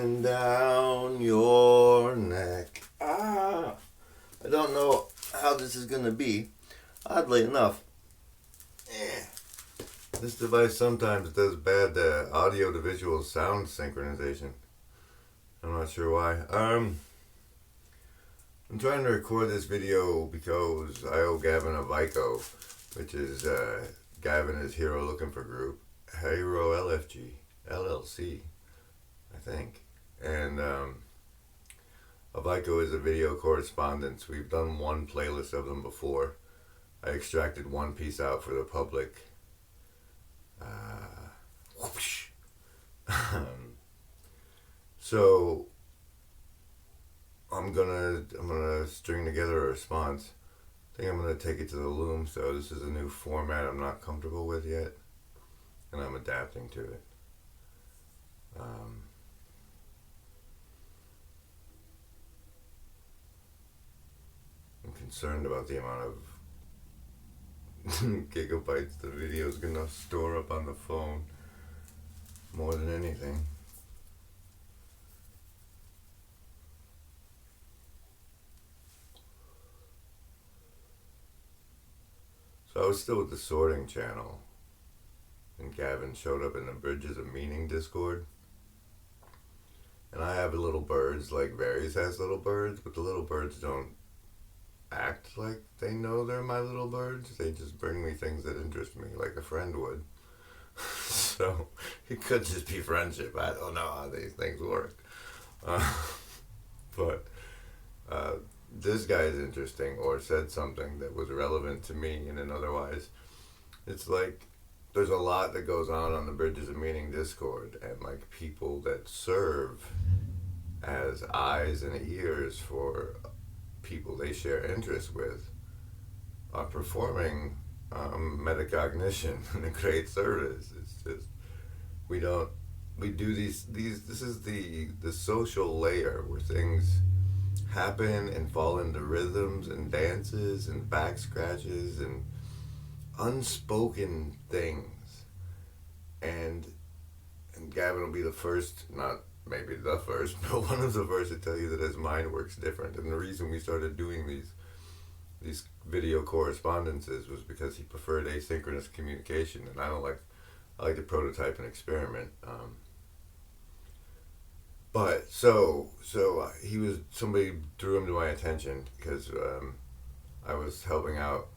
pressing down your neck. I don't know how this is going to be. Oddly enough, this device sometimes does bad audio to visual sound synchronization. I'm not sure why. I'm trying to record this video because I owe Gavin a VICO, which is Gavin is Hero Looking for Group, Hero LFG, LLC, I think. And a VICO is a video correspondence. We've done one playlist of them before. I extracted one piece out for the public. So I'm gonna string together a response. I think I'm gonna take it to the loom. So this is a new format I'm not comfortable with yet, and I'm adapting to it. I'm concerned about the amount of gigabytes the video is gonna store up on the phone more than anything. So I was still with the sorting channel, and Gavin showed up in the Bridges of Meaning Discord. And I have little birds, like Varys has little birds, but the little birds don't act like they know they're my little birds. They just bring me things that interest me, like a friend would. So it could just be friendship. I don't know how these things work. But this guy is interesting, or said something that was relevant to me, and then otherwise, it's like there's a lot that goes on the Bridges of Meaning Discord, and like people that serve as eyes and ears for people they share interests with are performing metacognition in a great service. It's just we do these this is the social layer where things happen and fall into rhythms and dances and back scratches and unspoken things. And Gavin will be the first, not maybe the first, but one of the first to tell you that his mind works different. And the reason we started doing these video correspondences was because he preferred asynchronous communication, and I like to prototype and experiment. But somebody drew him to my attention because I was helping out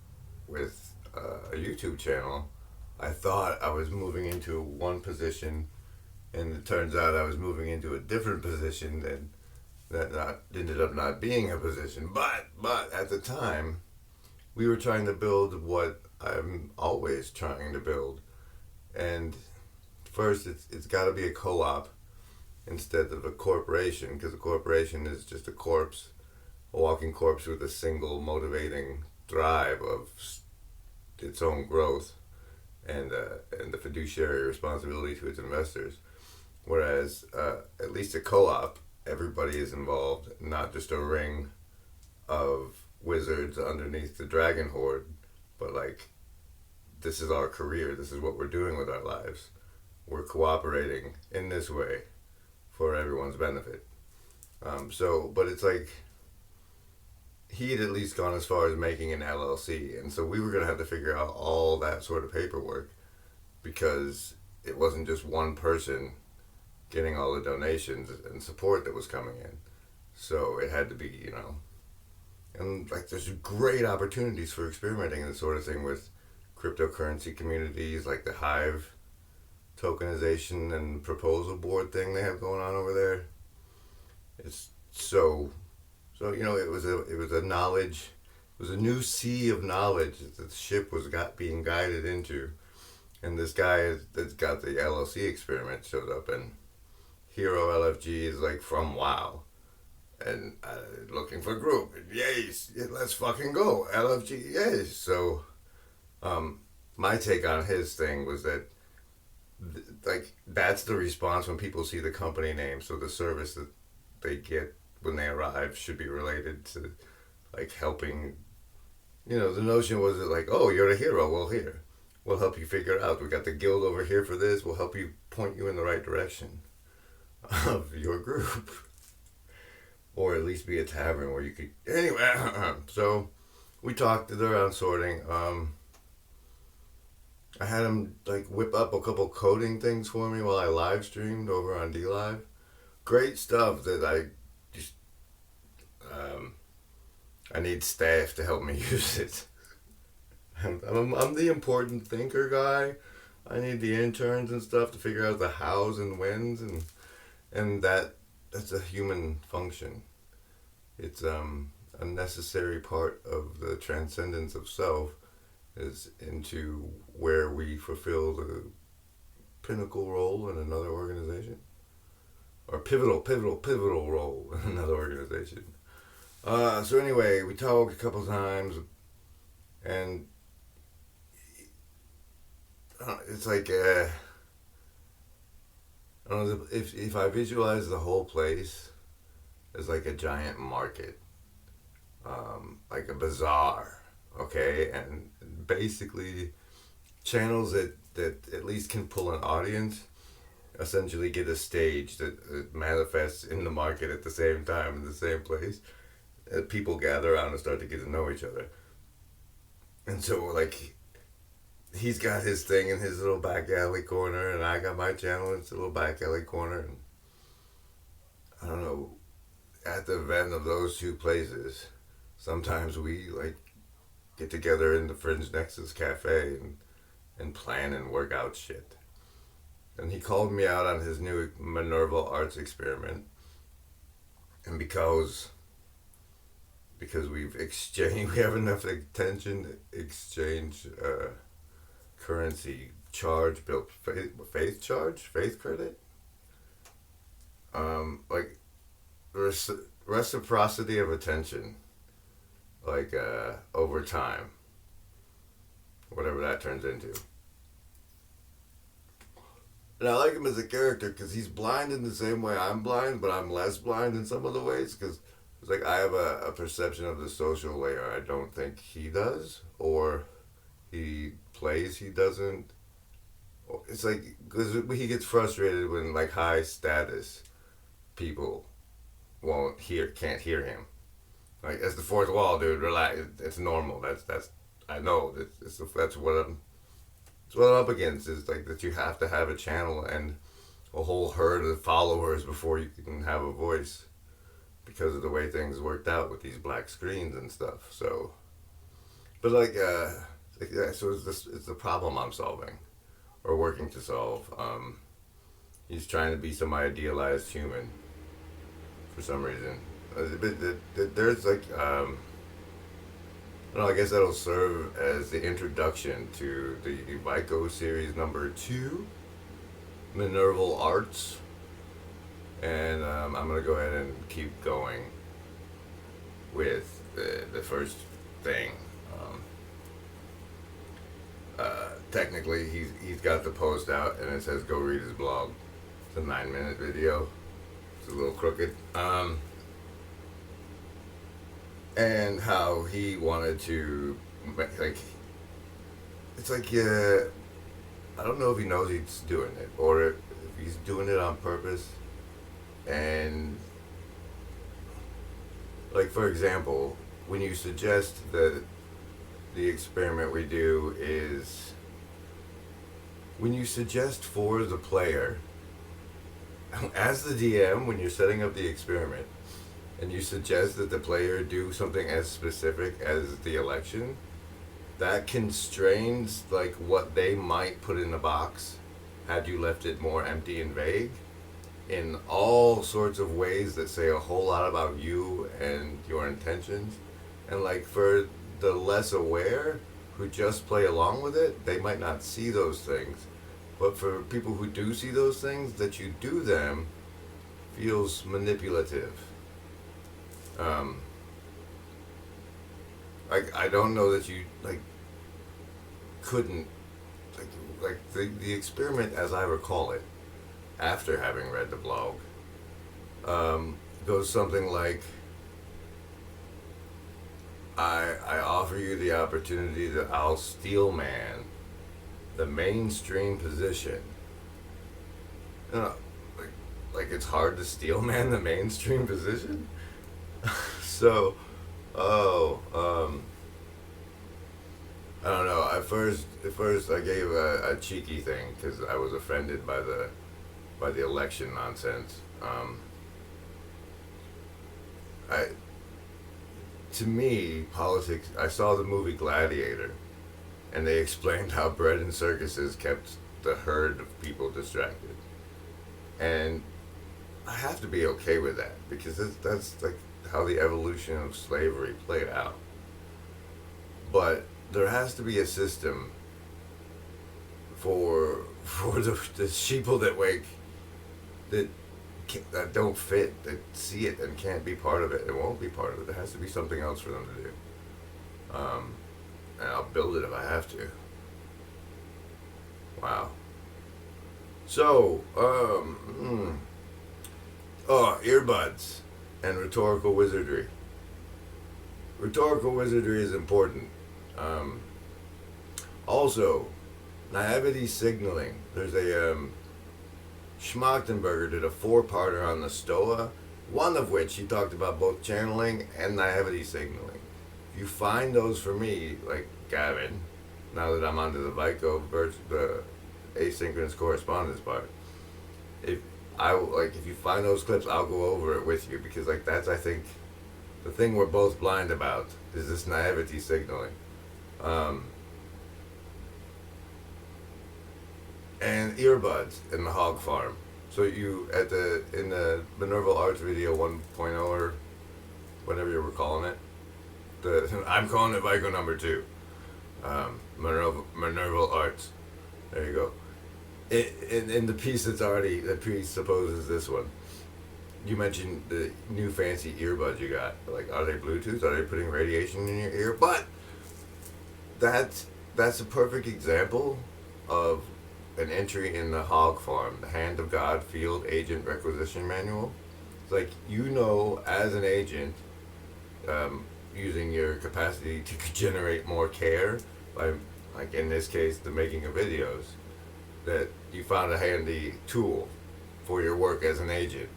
with a YouTube channel. I thought I was moving into one position, and it turns out I was moving into a different position that ended up not being a position. But at the time, we were trying to build what I'm always trying to build. And first, it's got to be a co-op instead of a corporation, because a corporation is just a corpse, a walking corpse with a single motivating drive of its own growth and the fiduciary responsibility to its investors. Whereas at least a co-op, everybody is involved, not just a ring of wizards underneath the dragon horde, but like, this is our career, this is what we're doing with our lives. We're cooperating in this way for everyone's benefit. But it's like, he had at least gone as far as making an LLC, and so we were going to have to figure out all that sort of paperwork, because it wasn't just one person getting all the donations and support that was coming in. So it had to be, and like there's great opportunities for experimenting in this sort of thing with cryptocurrency communities, like the Hive tokenization and proposal board thing they have going on over there. It's so it was a knowledge, it was a new sea of knowledge that the ship was being guided into, and this guy that's got the LLC experiment showed up, and Hero LFG is like from WoW, and looking for group, yes, let's fucking go LFG, yes. So my take on his thing was that that's the response when people see the company name. So the service that they get when they arrive should be related to like helping. The notion was that like, oh, you're a hero, well, here, we'll help you figure it out. We got the guild over here for this, we'll help you, point you in the right direction. of your group, or at least be a tavern where you could. Anyway, so we talked around sorting. I had him like whip up a couple coding things for me while I live streamed over on D Live. Great stuff that just um, I need staff to help me use it. I'm the important thinker guy. I need the interns and stuff to figure out the hows and whens, and that's a human function. It's a necessary part of the transcendence of self is into where we fulfill the pinnacle role in another organization, or pivotal role in another organization. So anyway, we talked a couple times, and it's like I don't know, if I visualize the whole place as like a giant market, like a bazaar, okay, and basically channels that at least can pull an audience essentially get a stage that manifests in the market at the same time in the same place. People gather around and start to get to know each other, and so like he's got his thing in his little back alley corner, and I got my channel in its little back alley corner, and I don't know, at the event of those two places, sometimes we like get together in the Fringe Nexus Cafe and plan and work out shit. And he called me out on his new Minerva arts experiment, and because we have enough attention to exchange currency charge built faith credit, like reciprocity of attention, like over time, whatever that turns into. And I like him as a character because he's blind in the same way I'm blind, but I'm less blind in some other ways because it's like I have a perception of the social layer I don't think he does, or he plays he doesn't. It's like because he gets frustrated when like high status people can't hear him. Like that's the fourth wall, dude. Relax. It's normal. That's I know. That's what I'm up against is like that you have to have a channel and a whole herd of followers before you can have a voice because of the way things worked out with these black screens and stuff. So, but yeah, so it's the problem I'm solving or working to solve. He's trying to be some idealized human for some reason. But there's like I don't know, I guess that'll serve as the introduction to the VICO series number 2, Minerval Arts. And I'm going to go ahead and keep going with the first thing. Technically, he's got the post out and it says go read his blog. It's a 9-minute video. It's a little crooked. And how he wanted to, like, it's like, I don't know if he knows he's doing it or if he's doing it on purpose. And, like, for example, when you suggest that the experiment we do is, when you suggest for the player, as the DM, when you're setting up the experiment, and you suggest that the player do something as specific as the election, that constrains like what they might put in the box had you left it more empty and vague in all sorts of ways that say a whole lot about you and your intentions. And like for the less aware who just play along with it, they might not see those things. But for people who do see those things, that you do them feels manipulative. I don't know that you like couldn't like the experiment as I recall it after having read the blog goes something like I offer you the opportunity that I'll steel man the mainstream position. Like like it's hard to steel man the mainstream position. So, oh, I don't know. At first, I gave a cheeky thing because I was offended by the election nonsense. I To me, politics. I saw the movie Gladiator, and they explained how bread and circuses kept the herd of people distracted, and I have to be okay with that because that's like how the evolution of slavery played out. But there has to be a system for the sheeple that wake that that don't fit, that see it and can't be part of it. It won't be part of it. There has to be something else for them to do. And I'll build it if I have to. Wow. So, oh, earbuds and rhetorical wizardry. Rhetorical wizardry is important. Also, naivety signaling. There's a Schmachtenberger did a four-parter on the Stoa, one of which he talked about both channeling and naivety signaling. If you find those for me, like Gavin, now that I'm onto the the asynchronous correspondence part, if if you find those clips, I'll go over it with you because like that's I think the thing we're both blind about is this naivety signaling. And earbuds in the hog farm. So you in the Minerva Arts video 1.0 or whatever you were calling it, I'm calling it VICO number 2. Minerva Arts. There you go. In the piece that presupposes this one, you mentioned the new fancy earbuds you got. Like, are they Bluetooth? Are they putting radiation in your ear? But that's a perfect example of an entry in the hog farm, the Hand of God Field Agent Requisition Manual. It's like, as an agent, using your capacity to generate more care by, like in this case, the making of videos, that you found a handy tool for your work as an agent.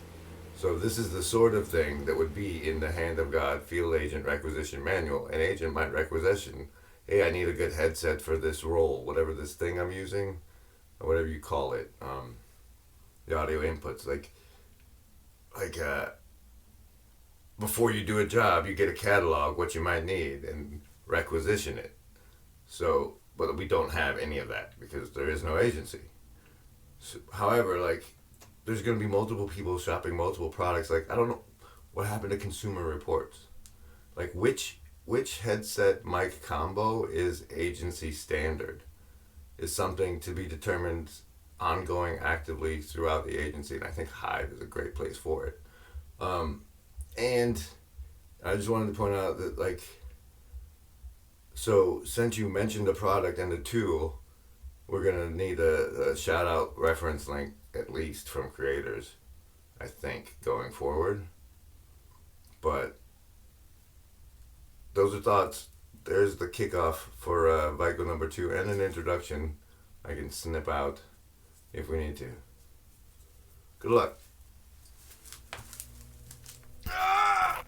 So this is the sort of thing that would be in the Hand of God Field Agent Requisition Manual. An agent might requisition, hey, I need a good headset for this role, whatever this thing I'm using, or whatever you call it, the audio inputs. Before you do a job, you get a catalog, what you might need, and requisition it. So, but we don't have any of that because there is no agency. So, however, there's going to be multiple people shopping multiple products. Like, I don't know what happened to Consumer Reports. Like, which headset mic combo is agency standard is something to be determined ongoing actively throughout the agency, and I think Hive is a great place for it. And I just wanted to point out that, so since you mentioned the product and the tool, we're going to need a shout-out reference link, at least from creators, I think, going forward. But those are thoughts. There's the kickoff for VICO number 2 and an introduction I can snip out if we need to. Good luck.